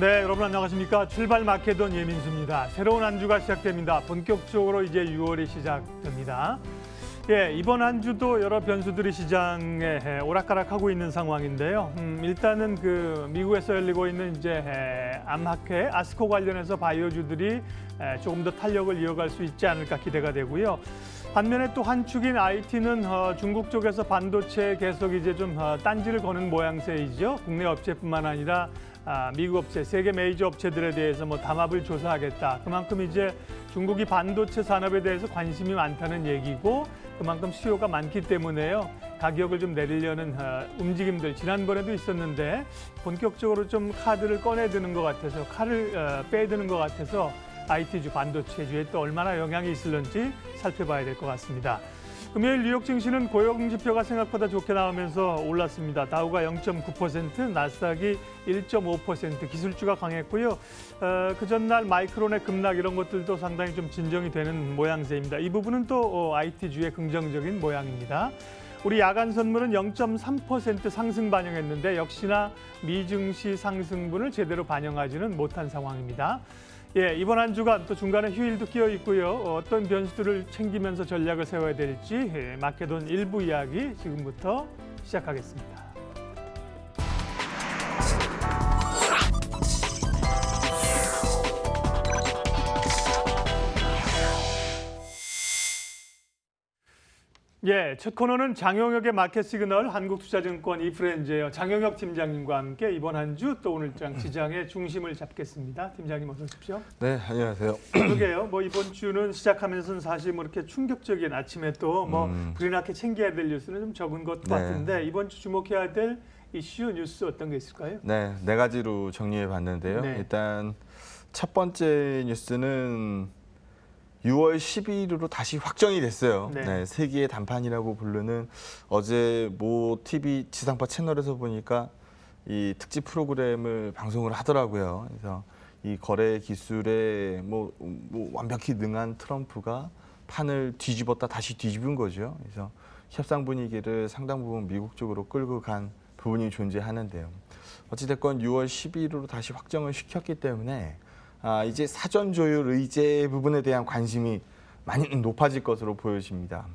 네, 여러분 안녕하십니까? 출발 마케돈 예민수입니다. 새로운 한 주가 시작됩니다. 본격적으로 이제 6월이 시작됩니다. 예, 이번 한 주도 여러 변수들이 시장에 오락가락하고 있는 상황인데요. 일단은 그 미국에서 열리고 있는 이제 암학회, 아스코 관련해서 바이오주들이 조금 더 탄력을 이어갈 수 있지 않을까 기대가 되고요. 반면에 또 한 축인 IT는 중국 쪽에서 반도체 계속 이제 좀 딴지를 거는 모양새이죠. 국내 업체뿐만 아니라 미국 업체, 세계 메이저 업체들에 대해서 뭐 담합을 조사하겠다. 그만큼 이제 중국이 반도체 산업에 대해서 관심이 많다는 얘기고 그만큼 수요가 많기 때문에요. 가격을 좀 내리려는 움직임들 지난번에도 있었는데 본격적으로 좀 카드를 꺼내드는 것 같아서 칼을 빼드는 것 같아서 IT주, 반도체주에 또 얼마나 영향이 있을런지 살펴봐야 될 것 같습니다. 금요일 뉴욕 증시는 고용 지표가 생각보다 좋게 나오면서 올랐습니다. 다우가 0.9%, 나스닥이 1.5%, 기술주가 강했고요. 그 전날 마이크론의 급락 이런 것들도 상당히 좀 진정이 되는 모양새입니다. 이 부분은 또 IT주의 긍정적인 모양입니다. 우리 야간 선물은 0.3% 상승 반영했는데 역시나 미증시 상승분을 제대로 반영하지는 못한 상황입니다. 예, 이번 한 주간 또 중간에 휴일도 끼어 있고요. 어떤 변수들을 챙기면서 전략을 세워야 될지 마케돈 일부 이야기 지금부터 시작하겠습니다. 예, 첫 코너는 장영혁의 마켓 시그널 한국투자증권 이프렌즈예요. 장영혁 팀장님과 함께 이번 한 주 또 오늘장 시장의 중심을 잡겠습니다. 팀장님 어서 오십시오. 네, 안녕하세요. 그러게요. 뭐 이번 주는 시작하면서는 사실 뭐 이렇게 충격적인 아침에 또 뭐 불이 나게 챙겨야 될 뉴스는 좀 적은 것 같은데 이번 주 주목해야 될 이슈 뉴스 어떤 게 있을까요? 네, 네 가지로 정리해 봤는데요. 네. 일단 첫 번째 뉴스는 6월 12일으로 다시 확정이 됐어요. 네. 네, 세기의 단판이라고 부르는 어제 모 TV 지상파 채널에서 보니까 이 특집 프로그램을 방송을 하더라고요. 그래서 이 거래 기술에 뭐 완벽히 능한 트럼프가 판을 뒤집었다 다시 뒤집은 거죠. 그래서 협상 분위기를 상당 부분 미국 쪽으로 끌고 간 부분이 존재하는데요. 어찌됐건 6월 12일으로 다시 확정을 시켰기 때문에 이제 사전 조율 의제 부분에 대한 관심이 많이 높아질 것으로 보여집니다.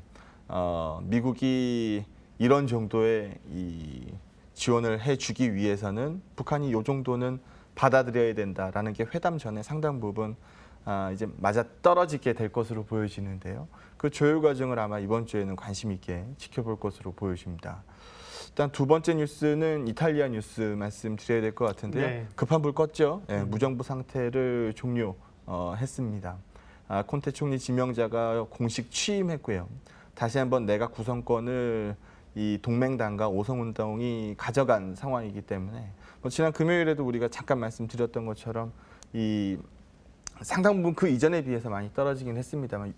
미국이 이런 정도의 이 지원을 해주기 위해서는 북한이 이 정도는 받아들여야 된다라는 게 회담 전에 상당 부분 이제 맞아 떨어지게 될 것으로 보여지는데요. 그 조율 과정을 아마 이번 주에는 관심 있게 지켜볼 것으로 보여집니다. 일단 두 번째 뉴스는 이탈리아 뉴스 말씀드려야 될 것 같은데요. 네. 급한 불 껐죠. 네, 무정부 상태를 종료했습니다. 콘테 총리 지명자가 공식 취임했고요. 다시 한번 내각 구성권을 이 동맹당과 오성운동이 가져간 상황이기 때문에 지난 금요일에도 우리가 잠깐 말씀드렸던 것처럼 이 상당 부분 그 이전에 비해서 많이 떨어지긴 했습니다만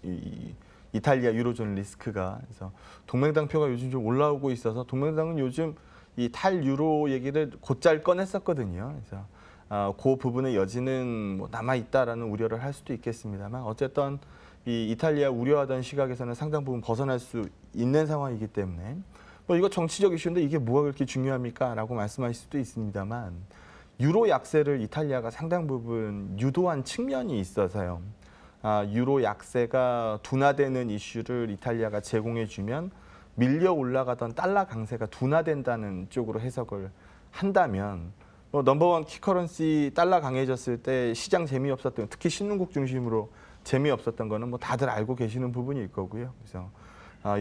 이탈리아 유로존 리스크가 그래서 동맹당 표가 요즘 좀 올라오고 있어서 동맹당은 요즘 이 탈유로 얘기를 곧잘 꺼냈었거든요. 그래서 그 부분의 여지는 뭐 남아 있다라는 우려를 할 수도 있겠습니다만 어쨌든 이 이탈리아 우려하던 시각에서는 상당 부분 벗어날 수 있는 상황이기 때문에 뭐 이거 정치적 이슈인데 이게 뭐가 그렇게 중요합니까?라고 말씀하실 수도 있습니다만 유로 약세를 이탈리아가 상당 부분 유도한 측면이 있어서요. 유로 약세가 둔화되는 이슈를 이탈리아가 제공해주면 밀려 올라가던 달러 강세가 둔화된다는 쪽으로 해석을 한다면 넘버원 키커런시 달러 강해졌을 때 시장 재미없었던 특히 신흥국 중심으로 재미없었던 거는 뭐 다들 알고 계시는 부분일 거고요. 그래서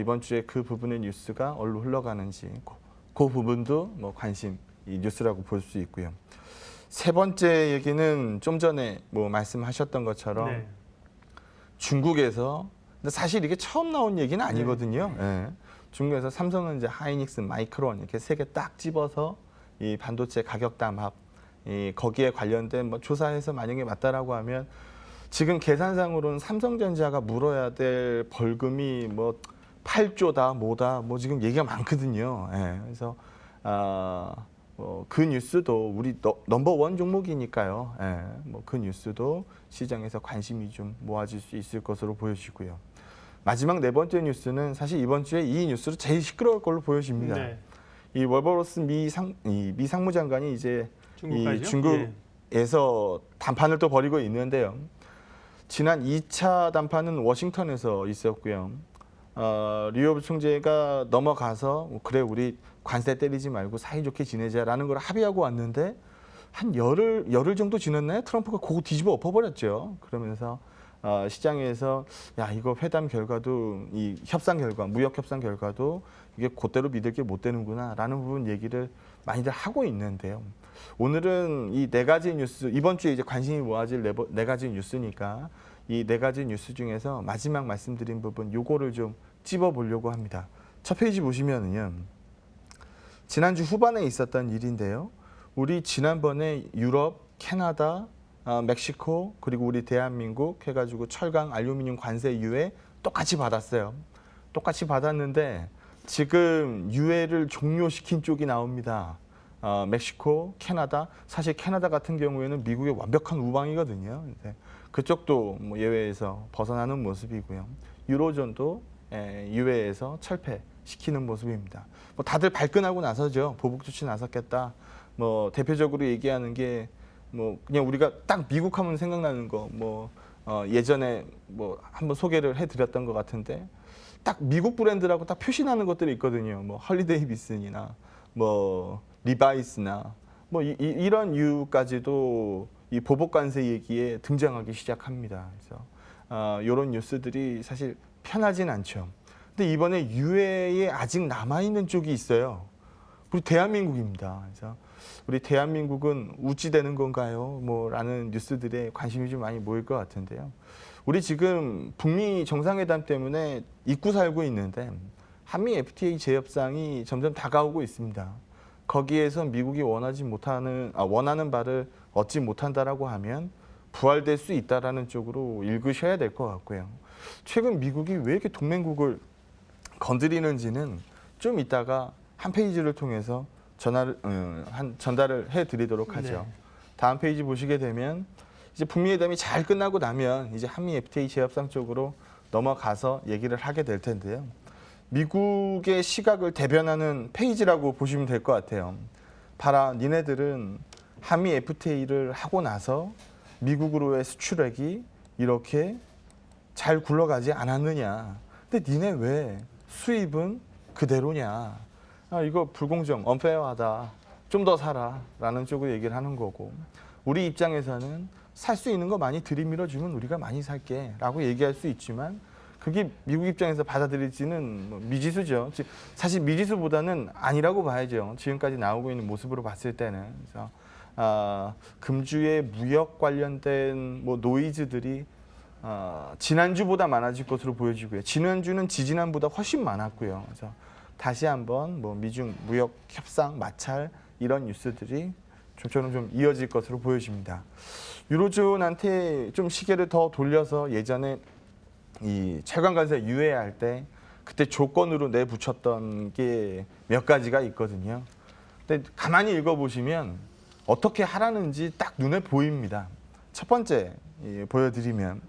이번 주에 그 부분의 뉴스가 어디로 흘러가는지 그 부분도 뭐 관심 이 뉴스라고 볼 수 있고요. 세 번째 얘기는 좀 전에 뭐 말씀하셨던 것처럼 네. 중국에서 근데 사실 이게 처음 나온 얘기는 아니거든요. 네. 네. 중국에서 삼성은 이제 하이닉스, 마이크론 이렇게 세 개 딱 집어서 이 반도체 가격 담합 거기에 관련된 뭐 조사해서 만약에 맞다라고 하면 지금 계산상으로는 삼성전자가 물어야 될 벌금이 뭐 8조다 뭐다 뭐 지금 얘기가 많거든요. 네. 그래서 그 뉴스도 우리 넘버원 종목이니까요. 예, 뭐 그 뉴스도 시장에서 관심이 좀 모아질 수 있을 것으로 보여지고요. 마지막 네 번째 뉴스는 사실 이번 주에 이 뉴스로 제일 시끄러울 걸로 보여집니다. 네. 이 월버로스 미 상무장관이 이제 중국 에서 담판을 또 벌이고 있는데요. 지난 2차 담판은 워싱턴에서 있었고요. 류호 부총재가 넘어가서 그래 우리 관세 때리지 말고 사이좋게 지내자라는 걸 합의하고 왔는데 한 열흘 정도 지났나요? 트럼프가 그거 뒤집어 엎어버렸죠. 그러면서 시장에서 야 이거 회담 결과도 이 협상 결과, 무역 협상 결과도 이게 그대로 믿을 게 못 되는구나라는 부분 얘기를 많이들 하고 있는데요. 오늘은 이 네 가지 뉴스, 이번 주에 이제 관심이 모아질 네 가지 뉴스니까 이 네 가지 뉴스 중에서 마지막 말씀드린 부분 요거를 좀 찝어보려고 합니다. 첫 페이지 보시면은요. 지난주 후반에 있었던 일인데요. 우리 지난번에 유럽, 캐나다, 멕시코 그리고 우리 대한민국 해가지고 철강, 알루미늄 관세 유예 똑같이 받았어요. 똑같이 받았는데 지금 유예를 종료시킨 쪽이 나옵니다. 멕시코, 캐나다, 사실 캐나다 같은 경우에는 미국의 완벽한 우방이거든요. 그쪽도 뭐 예외에서 벗어나는 모습이고요. 유로존도 유예에서 철폐시키는 모습입니다. 뭐 다들 발끈하고 나서죠. 보복 조치 나섰겠다. 뭐 대표적으로 얘기하는 게 뭐 그냥 우리가 딱 미국 하면 생각나는 거 뭐 예전에 뭐 한번 소개를 해드렸던 것 같은데 딱 미국 브랜드라고 딱 표시나는 것들이 있거든요. 뭐 헐리데이비슨이나 뭐 리바이스나 뭐 이런 이유까지도 이 보복 관세 얘기에 등장하기 시작합니다. 그래서 이런 뉴스들이 사실 편하진 않죠. 근데 이번에 유해에 아직 남아 있는 쪽이 있어요. 우리 대한민국입니다. 그래서 우리 대한민국은 우찌되는 건가요? 뭐라는 뉴스들에 관심이 좀 많이 모일 것 같은데요. 우리 지금 북미 정상회담 때문에 잊고 살고 있는데 한미 FTA 재협상이 점점 다가오고 있습니다. 거기에서 미국이 원하는 바를 얻지 못한다라고 하면 부활될 수 있다라는 쪽으로 읽으셔야 될 것 같고요. 최근 미국이 왜 이렇게 동맹국을 건드리는지는 좀 이따가 한 페이지를 통해서 전달을 해드리도록 하죠. 네. 다음 페이지 보시게 되면 이제 북미 회담이 잘 끝나고 나면 이제 한미 FTA 재협상 쪽으로 넘어가서 얘기를 하게 될 텐데요. 미국의 시각을 대변하는 페이지라고 보시면 될 것 같아요. 봐라, 니네들은 한미 FTA를 하고 나서 미국으로의 수출액이 이렇게 잘 굴러가지 않았느냐. 근데 니네 왜 수입은 그대로냐. 이거 불공정, 언페어하다. 좀 더 사라. 라는 쪽으로 얘기를 하는 거고. 우리 입장에서는 살 수 있는 거 많이 들이밀어주면 우리가 많이 살게. 라고 얘기할 수 있지만 그게 미국 입장에서 받아들일지는 뭐 미지수죠. 사실 미지수보다는 아니라고 봐야죠. 지금까지 나오고 있는 모습으로 봤을 때는. 그래서 금주의 무역 관련된 뭐 노이즈들이 지난주보다 많아질 것으로 보여지고요. 지난주는 지지난보다 훨씬 많았고요. 그래서 다시 한번 뭐 미중 무역 협상 마찰 이런 뉴스들이 좀처럼 좀 이어질 것으로 보여집니다. 유로존한테 좀 시계를 더 돌려서 예전에 이 철강 관세 유예할 때 그때 조건으로 내붙였던 게 몇 가지가 있거든요. 근데 가만히 읽어보시면 어떻게 하라는지 딱 눈에 보입니다. 첫 번째 보여드리면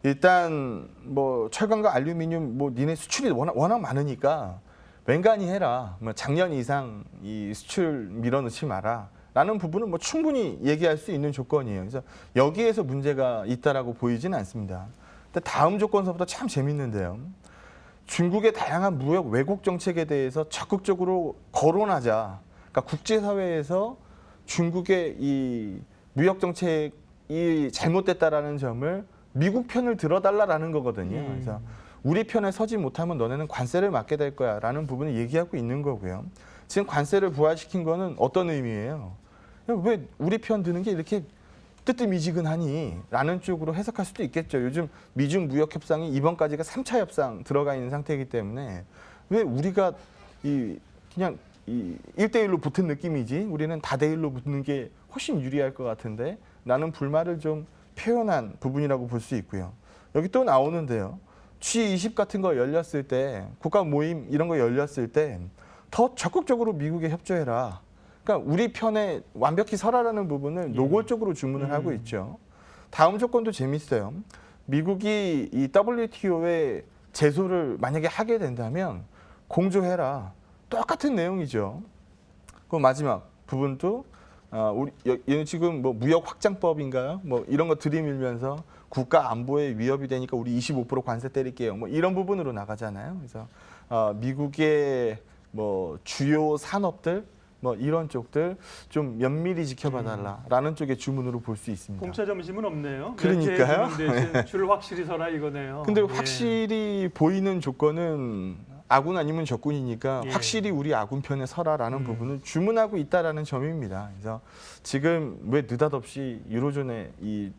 일단 뭐 철강과 알루미늄 뭐 니네 수출이 워낙 많으니까 웬간히 해라. 뭐 작년 이상 이 수출 밀어넣지 마라. 라는 부분은 뭐 충분히 얘기할 수 있는 조건이에요. 그래서 여기에서 문제가 있다라고 보이지는 않습니다. 근데 다음 조건서부터 참 재밌는데요. 중국의 다양한 무역 왜곡 정책에 대해서 적극적으로 거론하자. 그러니까 국제사회에서 중국의 이 무역 정책이 잘못됐다라는 점을 미국 편을 들어달라라는 거거든요. 그래서 우리 편에 서지 못하면 너네는 관세를 맞게 될 거야라는 부분을 얘기하고 있는 거고요. 지금 관세를 부활시킨 거는 어떤 의미예요? 왜 우리 편 드는 게 이렇게 뜨뜻미지근하니? 라는 쪽으로 해석할 수도 있겠죠. 요즘 미중 무역 협상이 이번까지가 3차 협상 들어가 있는 상태이기 때문에 왜 우리가 그냥 1대1로 붙은 느낌이지 우리는 다대1로 붙는 게 훨씬 유리할 것 같은데 라는 불만을 좀 표현한 부분이라고 볼 수 있고요. 여기 또 나오는데요. G20 같은 거 열렸을 때 국가 모임 이런 거 열렸을 때 더 적극적으로 미국에 협조해라. 그러니까 우리 편에 완벽히 서라라는 부분을 노골적으로 주문을 하고 있죠. 다음 조건도 재밌어요. 미국이 이 WTO에 제소를 만약에 하게 된다면 공조해라. 똑같은 내용이죠. 그 마지막 부분도 얘는 지금 뭐 무역 확장법인가요? 뭐 이런 거 들이밀면서 국가 안보에 위협이 되니까 우리 25% 관세 때릴게요. 뭐 이런 부분으로 나가잖아요. 그래서 미국의 뭐 주요 산업들 뭐 이런 쪽들 좀 면밀히 지켜봐달라라는 쪽의 주문으로 볼 수 있습니다. 공짜 점심은 없네요. 그러니까요. 줄 확실히 서라 이거네요. 근데 예. 확실히 보이는 조건은 아군 아니면 적군이니까 예. 확실히 우리 아군 편에 서라라는 부분을 주문하고 있다라는 점입니다. 그래서 지금 왜 느닷없이 유로존에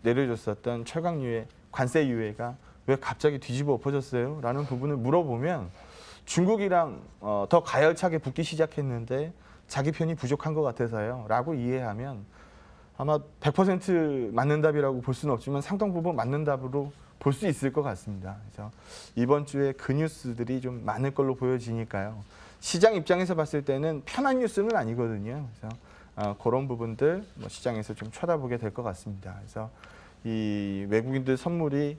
내려졌었던 철강유예 관세 유예가 왜 갑자기 뒤집어 엎어졌어요? 라는 부분을 물어보면 중국이랑 더 가열차게 붙기 시작했는데 자기 편이 부족한 것 같아서요. 라고 이해하면 아마 100% 맞는 답이라고 볼 수는 없지만 상당 부분 맞는 답으로 볼 수 있을 것 같습니다. 그래서 이번 주에 그 뉴스들이 좀 많을 걸로 보여지니까요. 시장 입장에서 봤을 때는 편한 뉴스는 아니거든요. 그래서 그런 부분들 뭐 시장에서 좀 쳐다보게 될 것 같습니다. 그래서 이 외국인들 선물이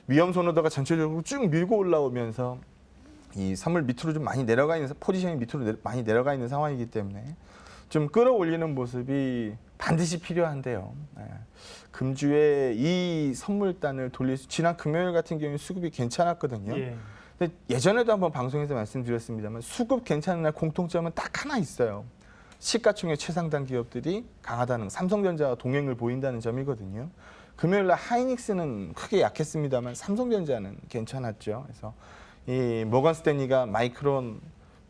위험 선호도가 전체적으로 쭉 밀고 올라오면서 이 선물 밑으로 좀 많이 내려가 있는 포지션이 밑으로 많이 내려가 있는 상황이기 때문에 좀 끌어올리는 모습이 반드시 필요한데요. 금주에 이 선물단을 지난 금요일 같은 경우에 수급이 괜찮았거든요. 예. 근데 예전에도 한번 방송에서 말씀드렸습니다만 수급 괜찮은 날 공통점은 딱 하나 있어요. 시가총액 최상단 기업들이 강하다는 삼성전자와 동행을 보인다는 점이거든요. 금요일 날 하이닉스는 크게 약했습니다만 삼성전자는 괜찮았죠. 그래서 이 모건 스탠리가 마이크론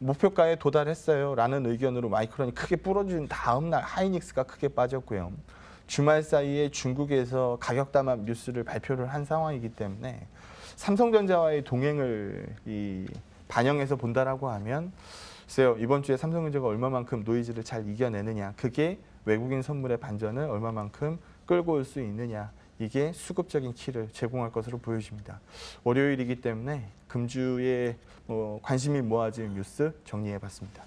목표가에 도달했어요 라는 의견으로 마이크론이 크게 부러진 다음 날 하이닉스가 크게 빠졌고요. 주말 사이에 중국에서 가격 담합 뉴스를 발표를 한 상황이기 때문에 삼성전자와의 동행을 반영해서 본다라고 하면 글쎄요, 이번 주에 삼성전자가 얼마만큼 노이즈를 잘 이겨내느냐, 그게 외국인 선물의 반전을 얼마만큼 끌고 올 수 있느냐, 이게 수급적인 키를 제공할 것으로 보여집니다. 월요일이기 때문에 금주에 관심이 모아질 뉴스 정리해봤습니다.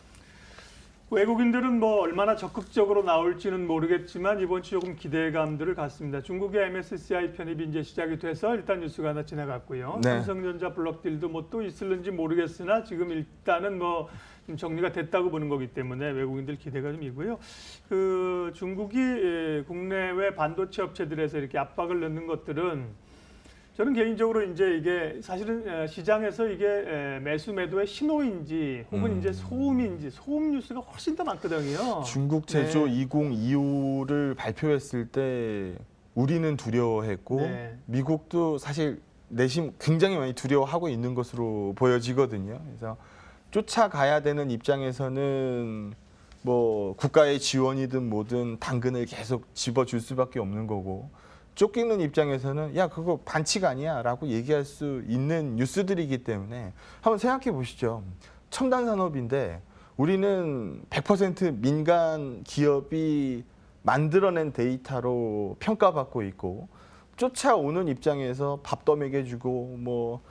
외국인들은 뭐 얼마나 적극적으로 나올지는 모르겠지만 이번 주 조금 기대감들을 갖습니다. 중국의 MSCI 편입이 이제 시작이 돼서 일단 뉴스가 하나 지나갔고요. 네. 삼성전자 블록딜도 뭐 또 있을는지 모르겠으나 지금 일단은 뭐 좀 정리가 됐다고 보는 거기 때문에 외국인들 기대가 좀 이고요. 그 중국이 국내외 반도체 업체들에서 이렇게 압박을 넣는 것들은 저는 개인적으로 이제 이게 사실은 시장에서 이게 매수 매도의 신호인지 혹은 이제 소음인지 소음 뉴스가 훨씬 더 많거든요. 중국 제조 네. 2025를 발표했을 때 우리는 두려워했고 네. 미국도 사실 내심 굉장히 많이 두려워하고 있는 것으로 보여지거든요. 그래서 쫓아가야 되는 입장에서는 뭐 국가의 지원이든 뭐든 당근을 계속 집어줄 수밖에 없는 거고, 쫓기는 입장에서는 야 그거 반칙 아니야 라고 얘기할 수 있는 뉴스들이기 때문에 한번 생각해 보시죠. 첨단 산업인데 우리는 100% 민간 기업이 만들어낸 데이터로 평가받고 있고, 쫓아오는 입장에서 밥도 먹여주고 뭐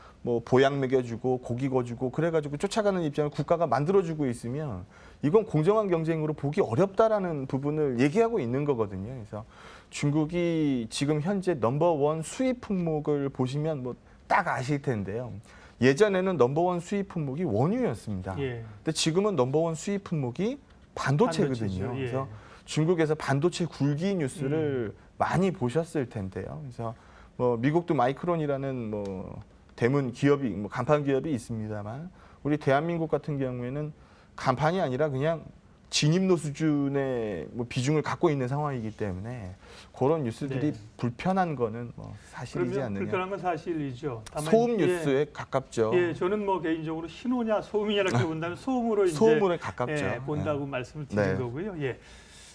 보약 먹여주고 고기 거주고 그래가지고 쫓아가는 입장을 국가가 만들어주고 있으면 이건 공정한 경쟁으로 보기 어렵다라는 부분을 얘기하고 있는 거거든요. 그래서 중국이 지금 현재 넘버원 수입 품목을 보시면 뭐 딱 아실 텐데요. 예전에는 넘버원 수입 품목이 원유였습니다. 예. 근데 지금은 넘버원 수입 품목이 반도체거든요. 반도체죠. 예. 그래서 중국에서 반도체 굴기 뉴스를 많이 보셨을 텐데요. 그래서 뭐 미국도 마이크론이라는 뭐 대문 기업이 뭐 간판 기업이 있습니다만 우리 대한민국 같은 경우에는 간판이 아니라 그냥 진입로 수준의 뭐 비중을 갖고 있는 상황이기 때문에 그런 뉴스들이 네. 불편한 거는 뭐 사실이지 그러면 않느냐. 불편한 건 사실이죠. 다만 소음 뉴스에 가깝죠. 예, 저는 뭐 개인적으로 신호냐 소음이냐 이렇게 본다면 소음으로 이제 소음에 가깝죠. 본다고 말씀을 드린 네. 거고요. 예.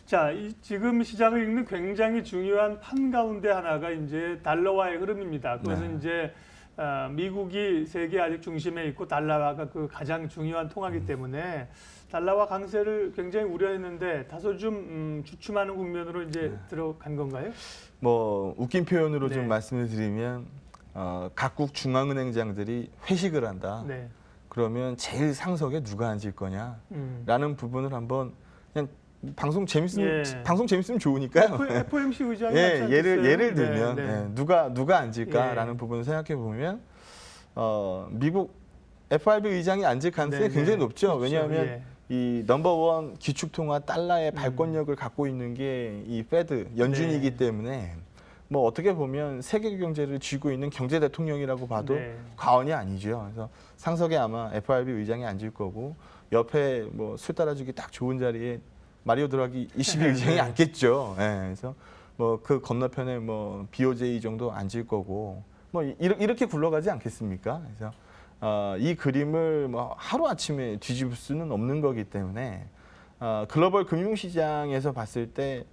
자, 지금 시장을 읽는 굉장히 중요한 판 가운데 하나가 이제 달러와의 흐름입니다. 그것은 네. 이제 미국이 세계 아직 중심에 있고 달러화가 그 가장 중요한 통화기 때문에 달러화 강세를 굉장히 우려했는데 다소 좀 주춤하는 국면으로 이제 들어간 건가요? 뭐 웃긴 표현으로 네. 좀 말씀을 드리면 각국 중앙은행장들이 회식을 한다. 네. 그러면 제일 상석에 누가 앉을 거냐라는 부분을 한번 그냥 방송 재밌으면 예. 방송 재밌으면 좋으니까요. FOMC 의장이 예, 맞지 예를 않겠어요? 들면 네, 네. 예, 누가 앉을까라는 예. 부분을 생각해 보면 미국 FRB 의장이 앉을 가능성이 네, 굉장히 네. 높죠. 그렇죠. 왜냐하면 예. 이 넘버원 기축통화 달러의 발권력을 갖고 있는 게 이 페드 연준이기 네. 때문에 뭐 어떻게 보면 세계 경제를 쥐고 있는 경제 대통령이라고 봐도 네. 과언이 아니죠. 그래서 상석에 아마 FRB 의장이 앉을 거고 옆에 뭐 술 따라주기 딱 좋은 자리에 마리오 드라기 22 의장이 네. 앉겠죠. 예, 그래서 뭐 그 건너편에 뭐 BOJ 정도 앉을 거고 뭐 이렇게 굴러가지 않겠습니까? 그래서 이 그림을 뭐 하루 아침에 뒤집을 수는 없는 거기 때문에 글로벌 금융시장에서 봤을 때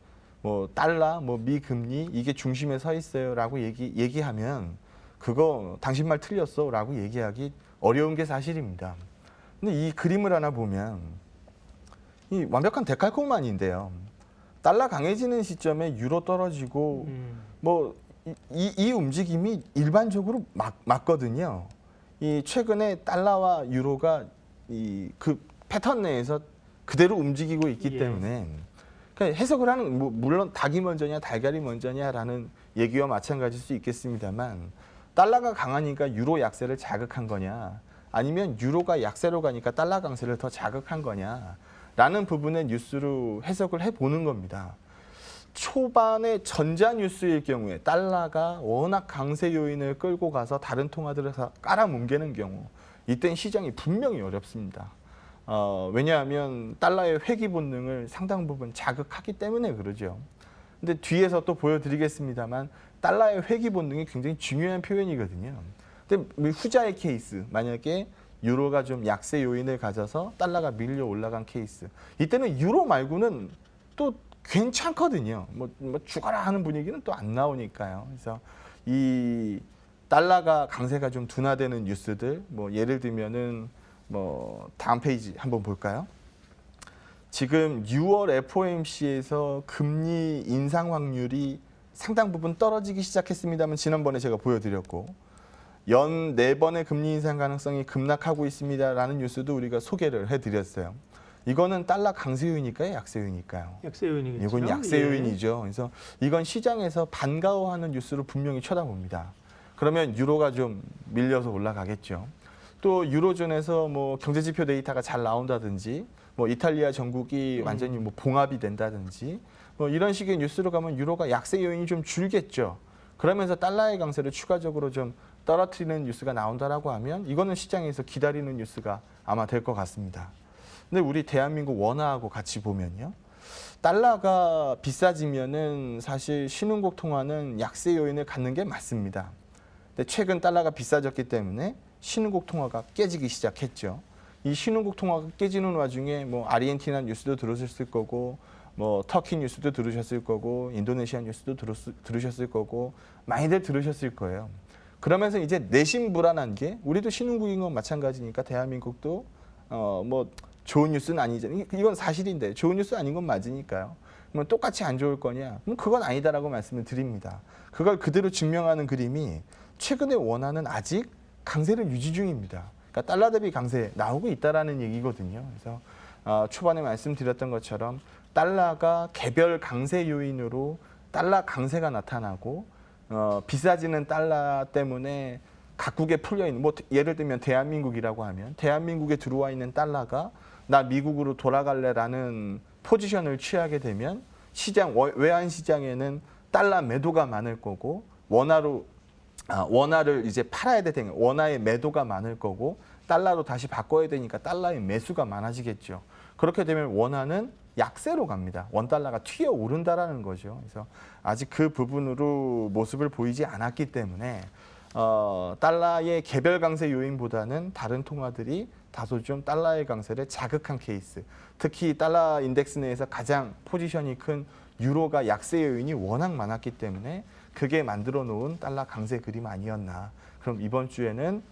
뭐 달러, 뭐 미금리 이게 중심에 서 있어요라고 얘기하면 그거 당신 말 틀렸어라고 얘기하기 어려운 게 사실입니다. 근데 이 그림을 하나 보면 이 완벽한 데칼코마니인데요. 달러 강해지는 시점에 유로 떨어지고 뭐 이 움직임이 일반적으로 맞거든요. 이 최근에 달러와 유로가 이 그 패턴 내에서 그대로 움직이고 있기 예. 때문에 그러니까 해석을 하는 뭐 물론 닭이 먼저냐 달걀이 먼저냐라는 얘기와 마찬가지일 수 있겠습니다만 달러가 강하니까 유로 약세를 자극한 거냐 아니면 유로가 약세로 가니까 달러 강세를 더 자극한 거냐라는 부분의 뉴스로 해석을 해보는 겁니다. 초반에 전자 뉴스일 경우에 달러가 워낙 강세 요인을 끌고 가서 다른 통화들을 깔아뭉개는 경우 이때는 시장이 분명히 어렵습니다. 왜냐하면 달러의 회귀 본능을 상당 부분 자극하기 때문에 그러죠. 근데 뒤에서 또 보여드리겠습니다만 달러의 회귀 본능이 굉장히 중요한 표현이거든요. 근데 후자의 케이스, 만약에 유로가 좀 약세 요인을 가져서 달러가 밀려 올라간 케이스, 이때는 유로 말고는 또 괜찮거든요. 뭐 죽어라 하는 분위기는 또 안 나오니까요. 그래서 이 달러가 강세가 좀 둔화되는 뉴스들, 뭐 예를 들면은 뭐 다음 페이지 한번 볼까요? 지금 6월 FOMC에서 금리 인상 확률이 상당 부분 떨어지기 시작했습니다만 지난번에 제가 보여드렸고 연 4번의 금리 인상 가능성이 급락하고 있습니다라는 뉴스도 우리가 소개를 해드렸어요. 이거는 달러 강세 요인일까요? 약세 요인일까요? 약세 요인이겠죠. 이건 약세 예. 요인이죠. 그래서 이건 시장에서 반가워하는 뉴스로 분명히 쳐다봅니다. 그러면 유로가 좀 밀려서 올라가겠죠. 또 유로존에서 뭐 경제지표 데이터가 잘 나온다든지 뭐 이탈리아 전국이 완전히 뭐 봉합이 된다든지 뭐 이런 식의 뉴스로 가면 유로가 약세 요인이 좀 줄겠죠. 그러면서 달러의 강세를 추가적으로 좀 떨어뜨리는 뉴스가 나온다라고 하면 이거는 시장에서 기다리는 뉴스가 아마 될 것 같습니다. 근데 우리 대한민국 원화하고 같이 보면요. 달러가 비싸지면은 사실 신흥국 통화는 약세 요인을 갖는 게 맞습니다. 근데 최근 달러가 비싸졌기 때문에 신흥국 통화가 깨지기 시작했죠. 이 신흥국 통화가 깨지는 와중에 뭐 아르헨티나 뉴스도 들으셨을 거고 뭐 터키 뉴스도 들으셨을 거고 인도네시아 뉴스도 들으셨을 거고 많이들 들으셨을 거예요. 그러면서 이제 내심 불안한 게 우리도 신흥국인 건 마찬가지니까 대한민국도 뭐 좋은 뉴스는 아니잖아요. 이건 사실인데 좋은 뉴스 아닌 건 맞으니까요. 그러면 똑같이 안 좋을 거냐? 그건 아니다라고 말씀을 드립니다. 그걸 그대로 증명하는 그림이 최근의 원화는 아직 강세를 유지 중입니다. 그러니까 달러 대비 강세 나오고 있다라는 얘기거든요. 그래서 초반에 말씀드렸던 것처럼 달러가 개별 강세 요인으로 달러 강세가 나타나고 비싸지는 달러 때문에 각국에 풀려 있는 뭐 예를 들면 대한민국이라고 하면 대한민국에 들어와 있는 달러가 나 미국으로 돌아갈래라는 포지션을 취하게 되면 시장 외환 시장에는 달러 매도가 많을 거고 원화를 이제 팔아야 되니까 원화의 매도가 많을 거고 달러로 다시 바꿔야 되니까 달러의 매수가 많아지겠죠. 그렇게 되면 원화는 약세로 갑니다. 원달러가 튀어 오른다라는 거죠. 그래서 아직 그 부분으로 모습을 보이지 않았기 때문에 달러의 개별 강세 요인보다는 다른 통화들이 다소 좀 달러의 강세를 자극한 케이스. 특히 달러 인덱스 내에서 가장 포지션이 큰 유로가 약세 요인이 워낙 많았기 때문에 그게 만들어 놓은 달러 강세 그림 아니었나. 그럼 이번 주에는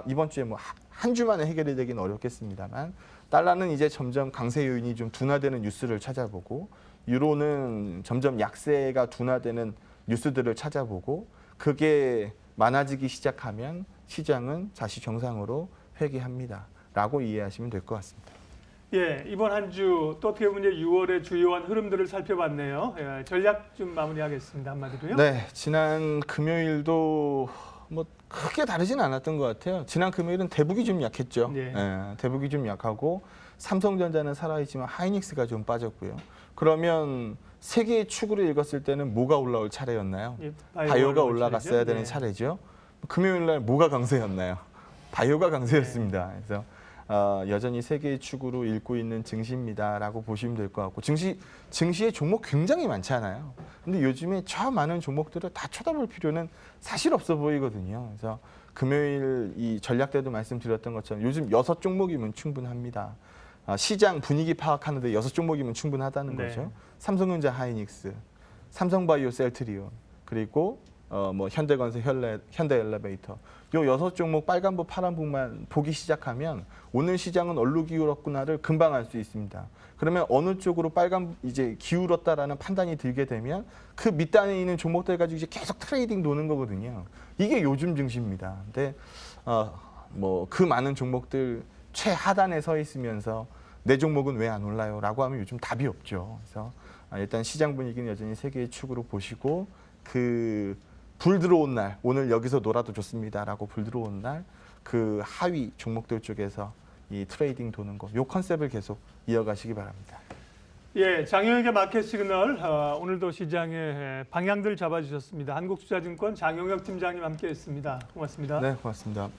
이번 주에 한 주 만에 해결이 되긴 어렵겠습니다만 달러는 이제 점점 강세 요인이 좀 둔화되는 뉴스를 찾아보고 유로는 점점 약세가 둔화되는 뉴스들을 찾아보고 그게 많아지기 시작하면 시장은 다시 정상으로 회귀합니다. 라고 이해하시면 될 것 같습니다. 예, 이번 한 주 또 어떻게 보면 6월의 주요한 흐름들을 살펴봤네요. 예, 전략 좀 마무리하겠습니다. 한마디로요. 네, 지난 금요일도 뭐 크게 다르진 않았던 것 같아요. 지난 금요일은 대북이 좀 약했죠. 네. 예, 대북이 좀 약하고 삼성전자는 살아있지만 하이닉스가 좀 빠졌고요. 그러면 세 개의 축으로 읽었을 때는 뭐가 올라올 차례였나요? 예, 바이오가 올라갔어야 차례죠. 되는 네. 차례죠. 금요일 날 뭐가 강세였나요? 바이오가 강세였습니다. 네. 그래서 여전히 세 개의 축으로 읽고 있는 증시입니다라고 보시면 될 것 같고 증시의 종목 굉장히 많잖아요. 근데 요즘에 저 많은 종목들을 다 쳐다볼 필요는 사실 없어 보이거든요. 그래서 금요일 이 전략 때도 말씀드렸던 것처럼 요즘 6종목이면 충분합니다. 시장 분위기 파악하는데 6종목이면 충분하다는 네. 거죠. 삼성전자 하이닉스, 삼성바이오 셀트리온, 그리고 뭐 현대건설, 현대엘리베이터. 요 6종목 빨간불 파란불만 보기 시작하면 오늘 시장은 얼로 기울었구나를 금방 알 수 있습니다. 그러면 어느 쪽으로 빨간 이제 기울었다라는 판단이 들게 되면 그 밑단에 있는 종목들 가지고 이제 계속 트레이딩 도는 거거든요. 이게 요즘 증시입니다. 근데 뭐 그 많은 종목들 최하단에 서 있으면서 내 종목은 왜 안 올라요?라고 하면 요즘 답이 없죠. 그래서 일단 시장 분위기는 여전히 세 개의 축으로 보시고 불 들어온 날 오늘 여기서 놀아도 좋습니다라고 불 들어온 날 그 하위 종목들 쪽에서 이 트레이딩 도는 거, 요 컨셉을 계속 이어가시기 바랍니다. 예, 장영혁의 마켓 시그널 오늘도 시장의 방향들 잡아주셨습니다. 한국투자증권 장영혁 팀장님 함께했습니다. 고맙습니다. 네, 고맙습니다.